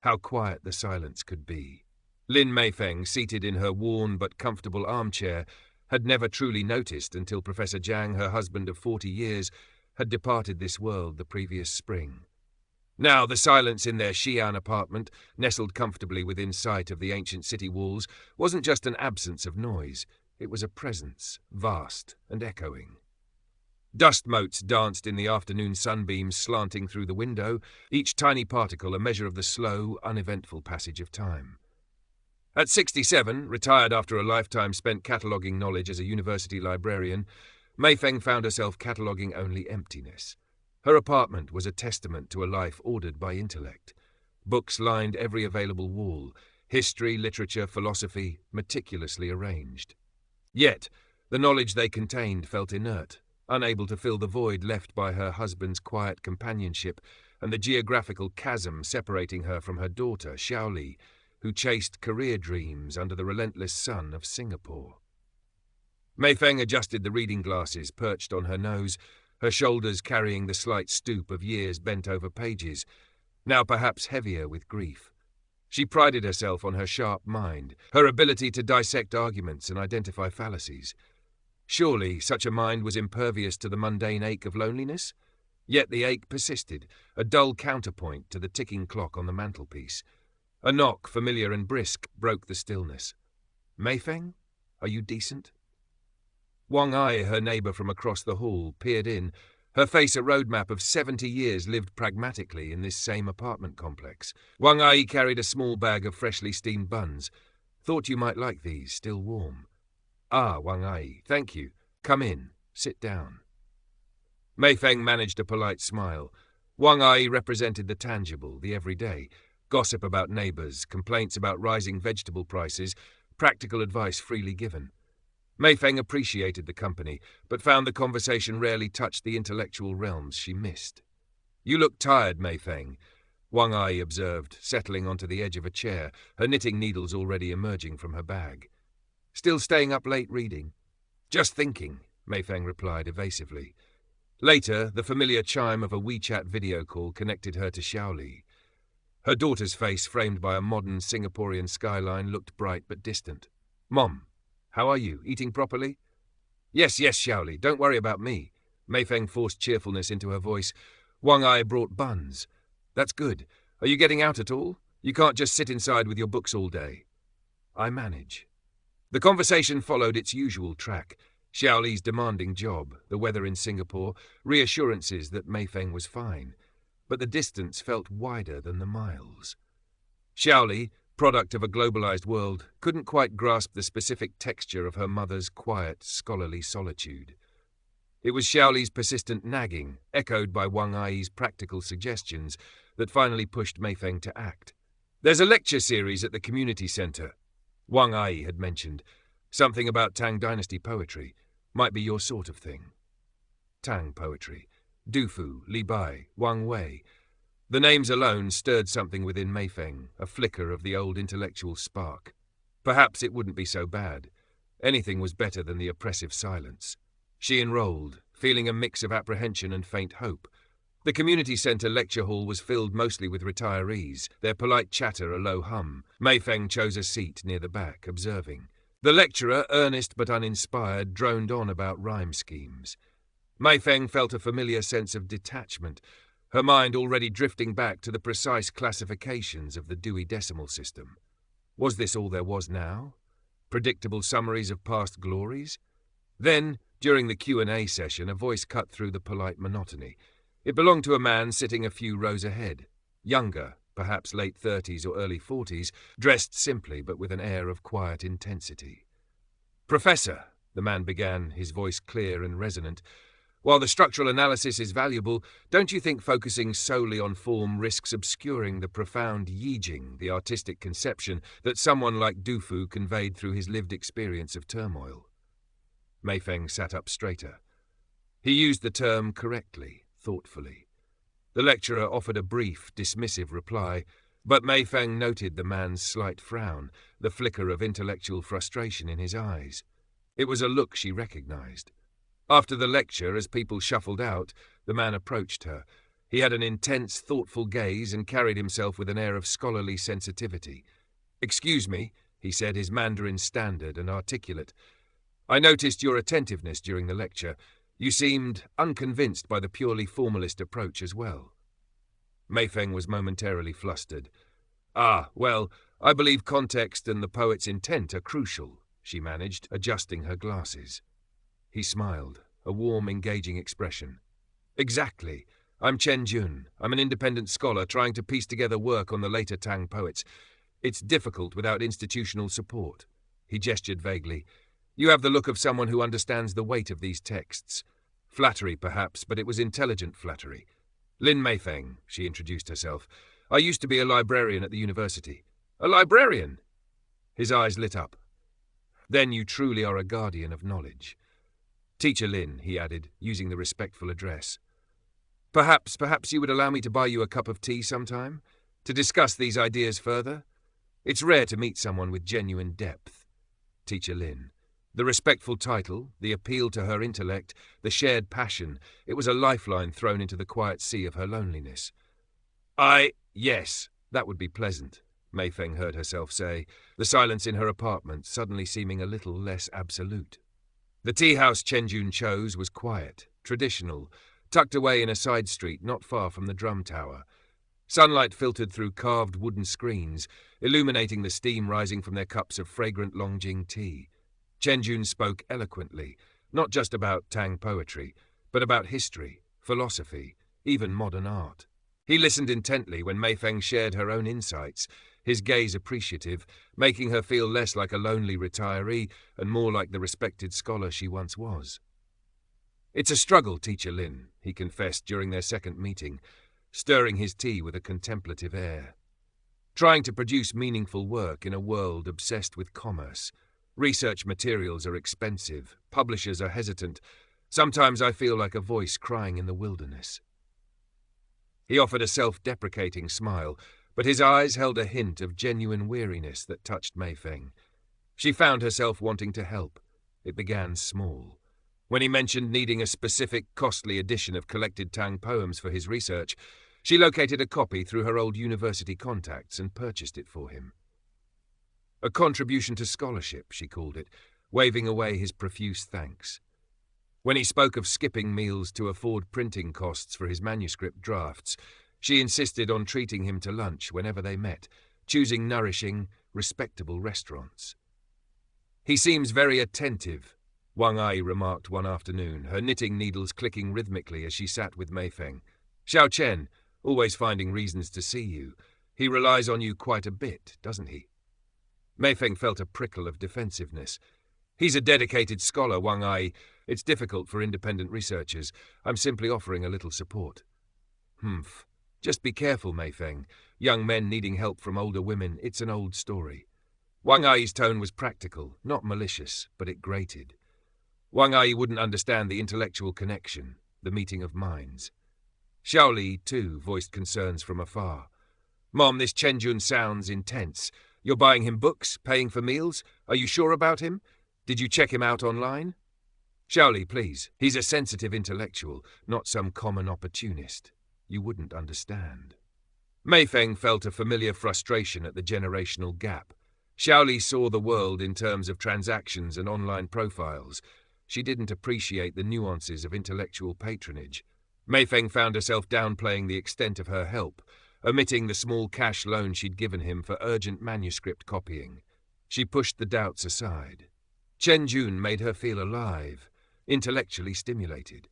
How quiet the silence could be. Lin Meifeng, seated in her worn but comfortable armchair, had never truly noticed until Professor Jiang, her husband of 40 years, had departed this world the previous spring. Now the silence in their Xi'an apartment, nestled comfortably within sight of the ancient city walls, wasn't just an absence of noise. It was a presence, vast and echoing. Dust motes danced in the afternoon sunbeams slanting through the window, each tiny particle a measure of the slow, uneventful passage of time. At 67, retired after a lifetime spent cataloguing knowledge as a university librarian, Meifeng found herself cataloguing only emptiness. Her apartment was a testament to a life ordered by intellect. Books lined every available wall, history, literature, philosophy, meticulously arranged. Yet, the knowledge they contained felt inert, unable to fill the void left by her husband's quiet companionship and the geographical chasm separating her from her daughter, Xiaoli, who chased career dreams under the relentless sun of Singapore. Meifeng adjusted the reading glasses perched on her nose, her shoulders carrying the slight stoop of years bent over pages, now perhaps heavier with grief. She prided herself on her sharp mind, her ability to dissect arguments and identify fallacies. Surely such a mind was impervious to the mundane ache of loneliness? Yet the ache persisted, a dull counterpoint to the ticking clock on the mantelpiece. A knock, familiar and brisk, broke the stillness. "Meifeng, are you decent?" Wang Ai, her neighbour from across the hall, peered in, her face a roadmap of 70 years lived pragmatically in this same apartment complex. Wang Ai carried a small bag of freshly steamed buns. "Thought you might like these, still warm." "Ah, Wang Ai, thank you. Come in. Sit down." Meifeng managed a polite smile. Wang Ai represented the tangible, the everyday. Gossip about neighbours, complaints about rising vegetable prices, practical advice freely given. Meifeng appreciated the company, but found the conversation rarely touched the intellectual realms she missed. "You look tired, Meifeng," Wang Ai observed, settling onto the edge of a chair, her knitting needles already emerging from her bag. "Still staying up late reading?" "Just thinking," Meifeng replied evasively. Later, the familiar chime of a WeChat video call connected her to Xiaoli. Her daughter's face, framed by a modern Singaporean skyline, looked bright but distant. "Mom, how are you? Eating properly?" Yes, Xiaoli, don't worry about me." Meifeng forced cheerfulness into her voice. Wang Ai brought buns. "That's good. Are you getting out at all? You can't just sit inside with your books all day." "I manage." The conversation followed its usual track. Xiaoli's demanding job, the weather in Singapore, reassurances that Meifeng was fine. But the distance felt wider than the miles. Xiaoli, product of a globalized world, couldn't quite grasp the specific texture of her mother's quiet, scholarly solitude. It was Xiaoli's persistent nagging, echoed by Wang Ai's practical suggestions, that finally pushed Meifeng to act. "There's a lecture series at the community centre," Wang Ai had mentioned. "Something about Tang Dynasty poetry. Might be your sort of thing." Tang poetry. Dufu, Li Bai, Wang Wei. The names alone stirred something within Meifeng, a flicker of the old intellectual spark. Perhaps it wouldn't be so bad. Anything was better than the oppressive silence. She enrolled, feeling a mix of apprehension and faint hope. The community centre lecture hall was filled mostly with retirees, their polite chatter a low hum. Meifeng chose a seat near the back, observing. The lecturer, earnest but uninspired, droned on about rhyme schemes. Meifeng felt a familiar sense of detachment, her mind already drifting back to the precise classifications of the Dewey Decimal System. Was this all there was now? Predictable summaries of past glories? Then, during the Q&A session, a voice cut through the polite monotony. It belonged to a man sitting a few rows ahead, younger, perhaps late 30s or early 40s, dressed simply but with an air of quiet intensity. "Professor," the man began, his voice clear and resonant, "while the structural analysis is valuable, don't you think focusing solely on form risks obscuring the profound yijing, the artistic conception, that someone like Dufu conveyed through his lived experience of turmoil?" Meifeng sat up straighter. He used the term correctly, thoughtfully. The lecturer offered a brief, dismissive reply, but Meifeng noted the man's slight frown, the flicker of intellectual frustration in his eyes. It was a look she recognized. After the lecture, as people shuffled out, the man approached her. He had an intense, thoughtful gaze and carried himself with an air of scholarly sensitivity. "Excuse me," he said, his Mandarin standard and articulate. "I noticed your attentiveness during the lecture. You seemed unconvinced by the purely formalist approach as well." Mei Feng was momentarily flustered. "Ah, well, I believe context and the poet's intent are crucial," she managed, adjusting her glasses. He smiled, a warm, engaging expression. "Exactly. I'm Chen Jun. I'm an independent scholar trying to piece together work on the later Tang poets. It's difficult without institutional support." He gestured vaguely. "You have the look of someone who understands the weight of these texts. Flattery, perhaps, but it was intelligent flattery. Lin Meifeng," she introduced herself. "I used to be a librarian at the university." "A librarian?" His eyes lit up. "Then you truly are a guardian of knowledge. Teacher Lin," he added, using the respectful address. Perhaps you would allow me to buy you a cup of tea sometime, to discuss these ideas further? It's rare to meet someone with genuine depth." Teacher Lin. The respectful title, the appeal to her intellect, the shared passion, it was a lifeline thrown into the quiet sea of her loneliness. Yes, that would be pleasant," Mei Feng heard herself say, the silence in her apartment suddenly seeming a little less absolute. The tea house Chen Jun chose was quiet, traditional, tucked away in a side street not far from the drum tower. Sunlight filtered through carved wooden screens, illuminating the steam rising from their cups of fragrant Longjing tea. Chen Jun spoke eloquently, not just about Tang poetry, but about history, philosophy, even modern art. He listened intently when Mei Feng shared her own insights, his gaze appreciative, making her feel less like a lonely retiree and more like the respected scholar she once was. "It's a struggle, Teacher Lin," he confessed during their second meeting, stirring his tea with a contemplative air. "Trying to produce meaningful work in a world obsessed with commerce. Research materials are expensive, publishers are hesitant. Sometimes I feel like a voice crying in the wilderness." He offered a self-deprecating smile, but his eyes held a hint of genuine weariness that touched Mei Feng. She found herself wanting to help. It began small. When he mentioned needing a specific, costly edition of collected Tang poems for his research, she located a copy through her old university contacts and purchased it for him. A contribution to scholarship, she called it, waving away his profuse thanks. When he spoke of skipping meals to afford printing costs for his manuscript drafts, she insisted on treating him to lunch whenever they met, choosing nourishing, respectable restaurants. "He seems very attentive," Wang Ai remarked one afternoon, her knitting needles clicking rhythmically as she sat with Mei Feng. "Xiao Chen, always finding reasons to see you. He relies on you quite a bit, doesn't he?" Mei Feng felt a prickle of defensiveness. "He's a dedicated scholar, Wang Ai. It's difficult for independent researchers. I'm simply offering a little support." "Humph. Just be careful, Mei Feng. Young men needing help from older women, it's an old story." Wang Ai's tone was practical, not malicious, but it grated. Wang Ai wouldn't understand the intellectual connection, the meeting of minds. Xiao Li, too, voiced concerns from afar. "Mom, this Chen Jun sounds intense. You're buying him books, paying for meals? Are you sure about him? Did you check him out online?" "Xiao Li, please. He's a sensitive intellectual, not some common opportunist. You wouldn't understand." Mei Feng felt a familiar frustration at the generational gap. Xiao Li saw the world in terms of transactions and online profiles. She didn't appreciate the nuances of intellectual patronage. Mei Feng found herself downplaying the extent of her help, omitting the small cash loan she'd given him for urgent manuscript copying. She pushed the doubts aside. Chen Jun made her feel alive, intellectually stimulated.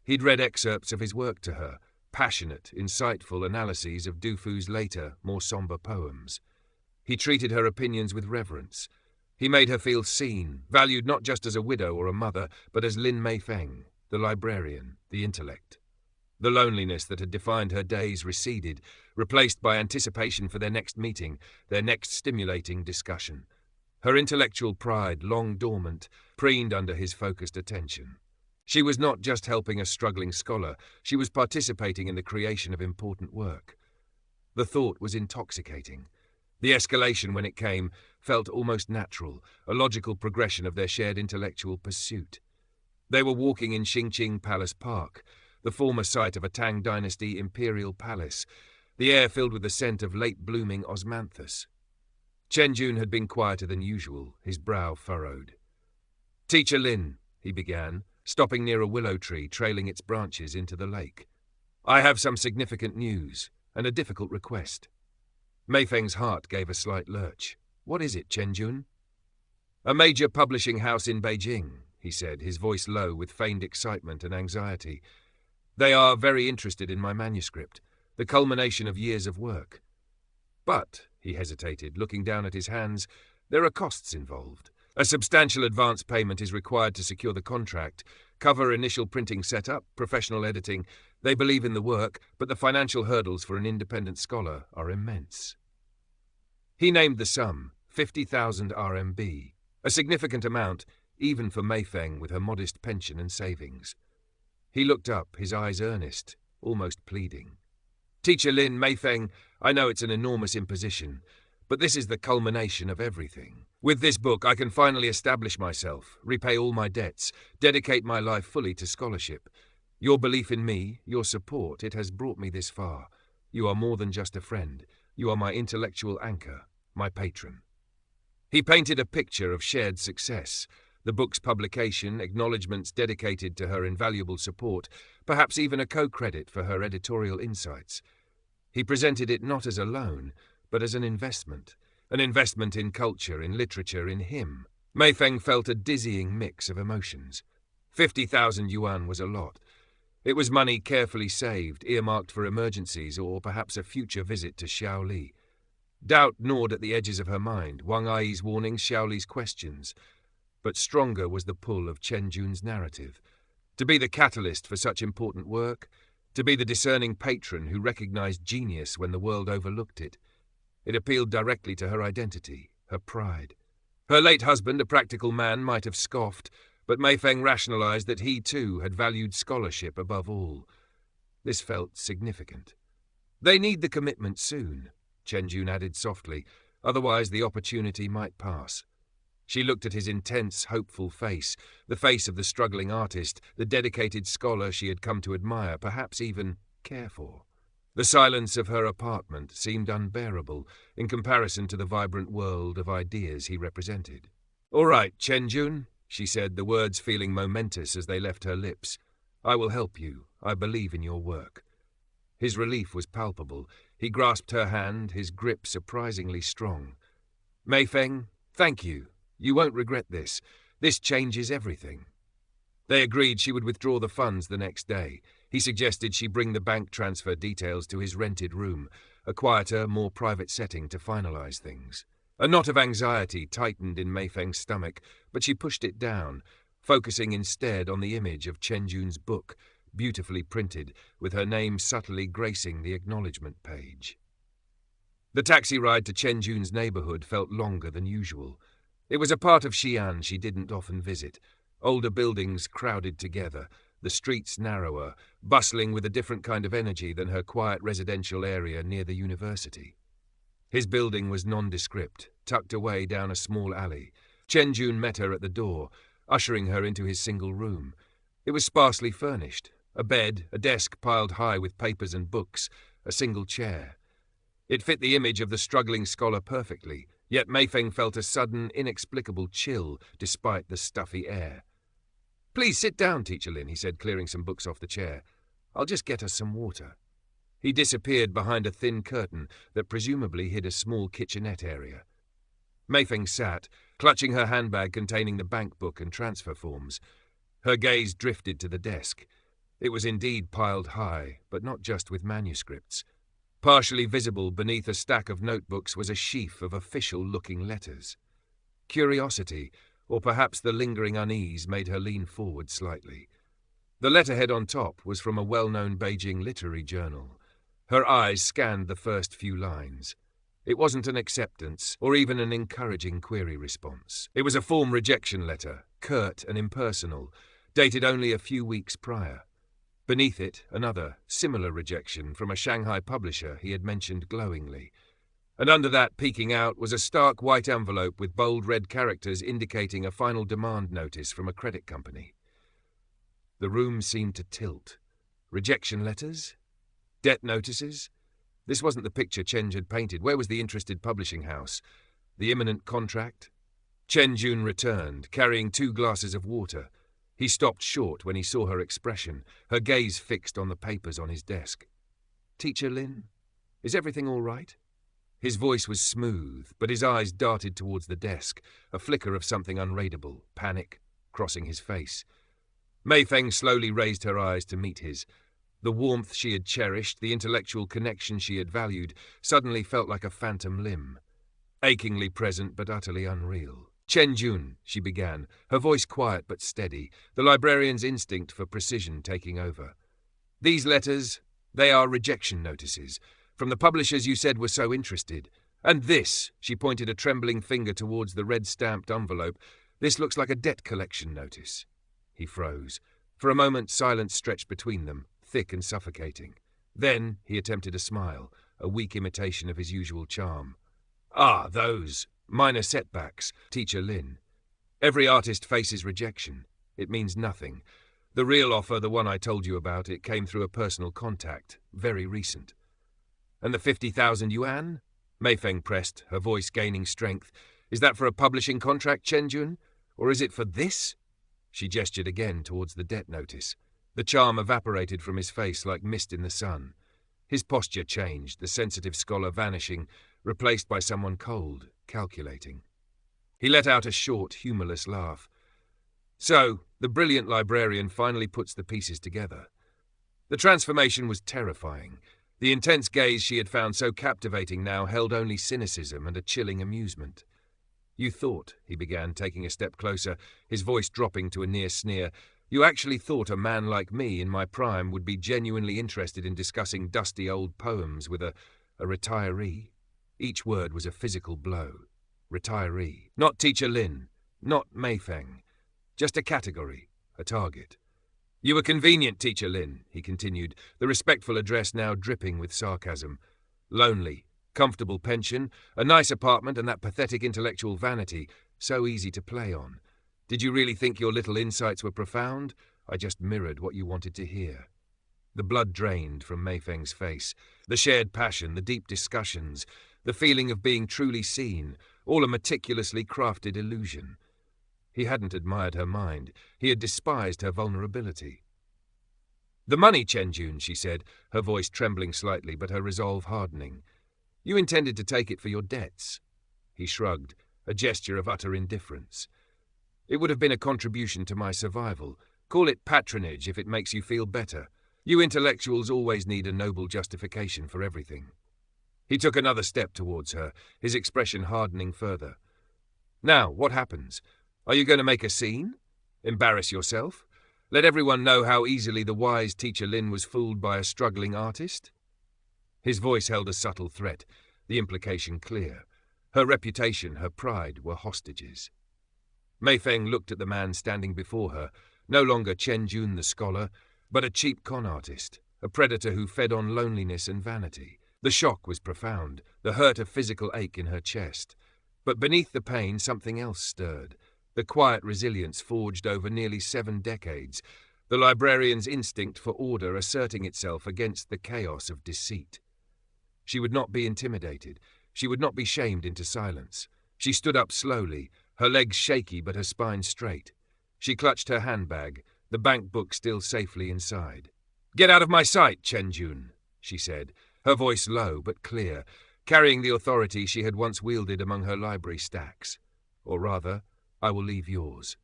He'd read excerpts of his work to her, passionate, insightful analyses of Du Fu's later, more somber poems. He treated her opinions with reverence. He made her feel seen, valued not just as a widow or a mother, but as Lin Mei Feng, the librarian, the intellect. The loneliness that had defined her days receded, replaced by anticipation for their next meeting, their next stimulating discussion. Her intellectual pride, long dormant, preened under his focused attention. She was not just helping a struggling scholar, she was participating in the creation of important work. The thought was intoxicating. The escalation, when it came, felt almost natural, a logical progression of their shared intellectual pursuit. They were walking in Xingqing Palace Park, the former site of a Tang Dynasty imperial palace, the air filled with the scent of late-blooming osmanthus. Chen Jun had been quieter than usual, his brow furrowed. "Teacher Lin," he began, stopping near a willow tree trailing its branches into the lake. "I have some significant news, and a difficult request." Mei Feng's heart gave a slight lurch. "What is it, Chen Jun?" "A major publishing house in Beijing," he said, his voice low with feigned excitement and anxiety. "They are very interested in my manuscript, the culmination of years of work. But," he hesitated, looking down at his hands, "there are costs involved. A substantial advance payment is required to secure the contract, cover initial printing setup, professional editing. They believe in the work, but the financial hurdles for an independent scholar are immense." He named the sum, 50,000 RMB, a significant amount, even for Mei Feng with her modest pension and savings. He looked up, his eyes earnest, almost pleading. "Teacher Lin, Mei Feng, I know it's an enormous imposition, but this is the culmination of everything. With this book, I can finally establish myself, repay all my debts, dedicate my life fully to scholarship. Your belief in me, your support, it has brought me this far. You are more than just a friend. You are my intellectual anchor, my patron." He painted a picture of shared success, the book's publication, acknowledgements dedicated to her invaluable support, perhaps even a co-credit for her editorial insights. He presented it not as a loan, but as an investment in culture, in literature, in him. Mei Feng felt a dizzying mix of emotions. 50,000 yuan was a lot. It was money carefully saved, earmarked for emergencies or perhaps a future visit to Xiaoli. Doubt gnawed at the edges of her mind, Wang Ai's warnings, Xiaoli's questions. But stronger was the pull of Chen Jun's narrative. To be the catalyst for such important work, to be the discerning patron who recognized genius when the world overlooked it. It appealed directly to her identity, her pride. Her late husband, a practical man, might have scoffed, but Mei Feng rationalized that he too had valued scholarship above all. This felt significant. "They need the commitment soon," Chen Jun added softly, "otherwise the opportunity might pass." She looked at his intense, hopeful face, the face of the struggling artist, the dedicated scholar she had come to admire, perhaps even care for. The silence of her apartment seemed unbearable in comparison to the vibrant world of ideas he represented. "All right, Chen Jun," she said, the words feeling momentous as they left her lips. "I will help you. I believe in your work." His relief was palpable. He grasped her hand, his grip surprisingly strong. "Mei Feng, thank you. You won't regret this. This changes everything." They agreed she would withdraw the funds the next day. He suggested she bring the bank transfer details to his rented room, a quieter, more private setting to finalize things. A knot of anxiety tightened in Mei Feng's stomach, but she pushed it down, focusing instead on the image of Chen Jun's book, beautifully printed, with her name subtly gracing the acknowledgement page. The taxi ride to Chen Jun's neighborhood felt longer than usual. It was a part of Xi'an she didn't often visit. Older buildings crowded together, the streets narrower, bustling with a different kind of energy than her quiet residential area near the university. His building was nondescript, tucked away down a small alley. Chen Jun met her at the door, ushering her into his single room. It was sparsely furnished, a bed, a desk piled high with papers and books, a single chair. It fit the image of the struggling scholar perfectly, yet Mei Feng felt a sudden, inexplicable chill despite the stuffy air. "Please sit down, Teacher Lin," he said, clearing some books off the chair. "I'll just get us some water." He disappeared behind a thin curtain that presumably hid a small kitchenette area. Mei Feng sat, clutching her handbag containing the bank book and transfer forms. Her gaze drifted to the desk. It was indeed piled high, but not just with manuscripts. Partially visible beneath a stack of notebooks was a sheaf of official-looking letters. Curiosity, or perhaps the lingering unease, made her lean forward slightly. The letterhead on top was from a well-known Beijing literary journal. Her eyes scanned the first few lines. It wasn't an acceptance, or even an encouraging query response. It was a form rejection letter, curt and impersonal, dated only a few weeks prior. Beneath it, another, similar rejection from a Shanghai publisher he had mentioned glowingly. And under that, peeking out, was a stark white envelope with bold red characters indicating a final demand notice from a credit company. The room seemed to tilt. Rejection letters? Debt notices? This wasn't the picture Chen had painted. Where was the interested publishing house? The imminent contract? Chen Jun returned, carrying 2 glasses of water. He stopped short when he saw her expression, her gaze fixed on the papers on his desk. "Teacher Lin, is everything all right?" His voice was smooth, but his eyes darted towards the desk, a flicker of something unreadable, panic, crossing his face. Mei Feng slowly raised her eyes to meet his. The warmth she had cherished, the intellectual connection she had valued, suddenly felt like a phantom limb. Achingly present but utterly unreal. "Chen Jun," she began, her voice quiet but steady, the librarian's instinct for precision taking over. "These letters, they are rejection notices, from the publishers you said were so interested. And this," she pointed a trembling finger towards the red-stamped envelope, "this looks like a debt collection notice." He froze. For a moment silence stretched between them, thick and suffocating. Then he attempted a smile, a weak imitation of his usual charm. "Ah, those. Minor setbacks, Teacher Lin. Every artist faces rejection. It means nothing. The real offer, the one I told you about, it came through a personal contact, very recent." "And the 50,000 yuan?" Mei Feng pressed, her voice gaining strength. "Is that for a publishing contract, Chen Jun? Or is it for this?" She gestured again towards the debt notice. The charm evaporated from his face like mist in the sun. His posture changed, the sensitive scholar vanishing, replaced by someone cold, calculating. He let out a short, humourless laugh. So, the brilliant librarian finally puts the pieces together. The transformation was terrifying. The intense gaze she had found so captivating now held only cynicism and a chilling amusement. "You thought," he began, taking a step closer, his voice dropping to a near sneer, "you actually thought a man like me in my prime would be genuinely interested in discussing dusty old poems with a retiree?" Each word was a physical blow. Retiree. Not Teacher Lin. Not Mei Feng. Just a category. A target. "You were convenient, Teacher Lin," he continued, the respectful address now dripping with sarcasm. "Lonely. Comfortable pension, a nice apartment, and that pathetic intellectual vanity, so easy to play on. Did you really think your little insights were profound? I just mirrored what you wanted to hear." The blood drained from Mei Feng's face. The shared passion, the deep discussions, the feeling of being truly seen, all a meticulously crafted illusion. He hadn't admired her mind. He had despised her vulnerability. "The money, Chen Jun," she said, her voice trembling slightly but her resolve hardening. "You intended to take it for your debts." He shrugged, a gesture of utter indifference. "It would have been a contribution to my survival. Call it patronage if it makes you feel better. You intellectuals always need a noble justification for everything." He took another step towards her, his expression hardening further. "Now, what happens? Are you going to make a scene? Embarrass yourself? Let everyone know how easily the wise Teacher Lin was fooled by a struggling artist?" His voice held a subtle threat, the implication clear. Her reputation, her pride were hostages. Mei Feng looked at the man standing before her, no longer Chen Jun the scholar, but a cheap con artist, a predator who fed on loneliness and vanity. The shock was profound, the hurt a physical ache in her chest. But beneath the pain something else stirred, the quiet resilience forged over nearly 7 decades, the librarian's instinct for order asserting itself against the chaos of deceit. She would not be intimidated. She would not be shamed into silence. She stood up slowly, her legs shaky but her spine straight. She clutched her handbag, the bank book still safely inside. "Get out of my sight, Chen Jun," she said, her voice low but clear, carrying the authority she had once wielded among her library stacks. "Or rather, I will leave yours."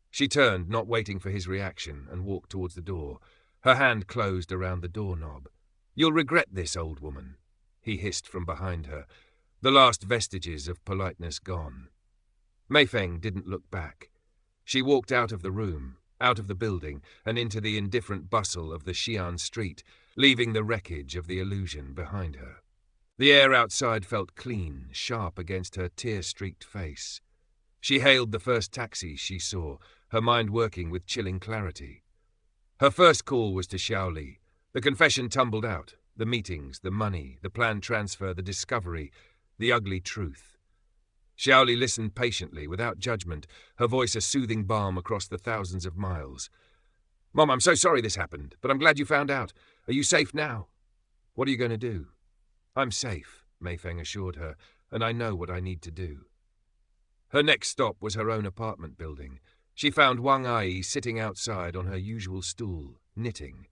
She turned, not waiting for his reaction, and walked towards the door. Her hand closed around the doorknob. "You'll regret this, old woman," he hissed from behind her, the last vestiges of politeness gone. Mei Feng didn't look back. She walked out of the room, out of the building, and into the indifferent bustle of the Xi'an street, leaving the wreckage of the illusion behind her. The air outside felt clean, sharp against her tear-streaked face. She hailed the first taxi she saw, her mind working with chilling clarity. Her first call was to Xiaoli. The confession tumbled out, the meetings, the money, the planned transfer, the discovery, the ugly truth. Xiaoli listened patiently, without judgment, her voice a soothing balm across the thousands of miles. Mom, I'm so sorry this happened, but I'm glad you found out. Are you safe now? What are you going to do? I'm safe, Mei Feng assured her, and I know what I need to do. Her next stop was her own apartment building. She found Wang Ai sitting outside on her usual stool, knitting.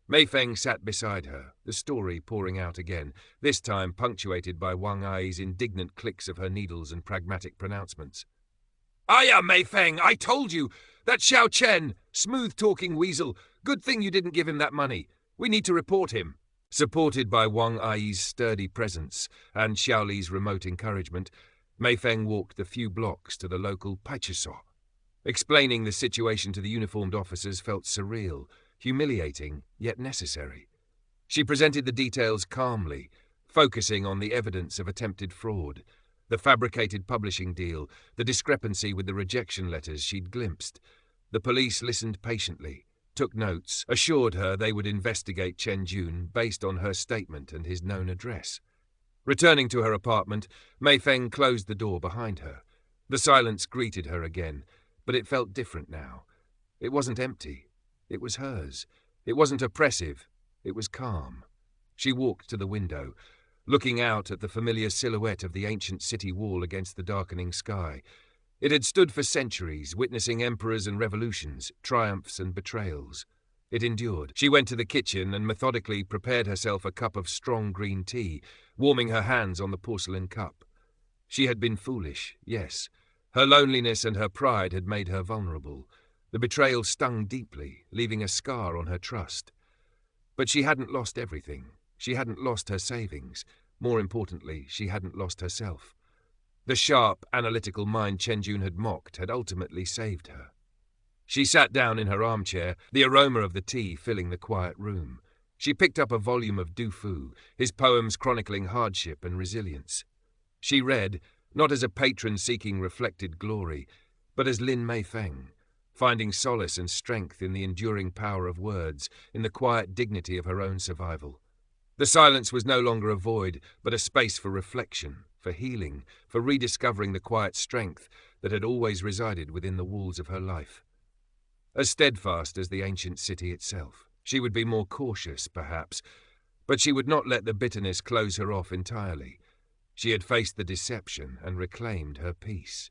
Mei Feng sat beside her, the story pouring out again, this time punctuated by Wang Ai's indignant clicks of her needles and pragmatic pronouncements. "Aya, Mei Feng, I told you! That Xiao Chen, smooth-talking weasel. Good thing you didn't give him that money. We need to report him." Supported by Wang Ai's sturdy presence and Xiaoli's remote encouragement, Mei Feng walked the few blocks to the local Paichiso. Explaining the situation to the uniformed officers felt surreal, humiliating, yet necessary. She presented the details calmly, focusing on the evidence of attempted fraud, the fabricated publishing deal, the discrepancy with the rejection letters she'd glimpsed. The police listened patiently, took notes, assured her they would investigate Chen Jun based on her statement and his known address. Returning to her apartment, Mei Feng closed the door behind her. The silence greeted her again, but it felt different now. It wasn't empty. It was hers. It wasn't oppressive. It was calm. She walked to the window, looking out at the familiar silhouette of the ancient city wall against the darkening sky. It had stood for centuries, witnessing emperors and revolutions, triumphs and betrayals. It endured. She went to the kitchen and methodically prepared herself a cup of strong green tea, warming her hands on the porcelain cup. She had been foolish, yes. Her loneliness and her pride had made her vulnerable. The betrayal stung deeply, leaving a scar on her trust. But she hadn't lost everything. She hadn't lost her savings. More importantly, she hadn't lost herself. The sharp, analytical mind Chen Jun had mocked had ultimately saved her. She sat down in her armchair, the aroma of the tea filling the quiet room. She picked up a volume of Du Fu, his poems chronicling hardship and resilience. She read, not as a patron seeking reflected glory, but as Lin Mei Feng, finding solace and strength in the enduring power of words, in the quiet dignity of her own survival. The silence was no longer a void, but a space for reflection, for healing, for rediscovering the quiet strength that had always resided within the walls of her life. As steadfast as the ancient city itself. She would be more cautious, perhaps, but she would not let the bitterness close her off entirely. She had faced the deception and reclaimed her peace.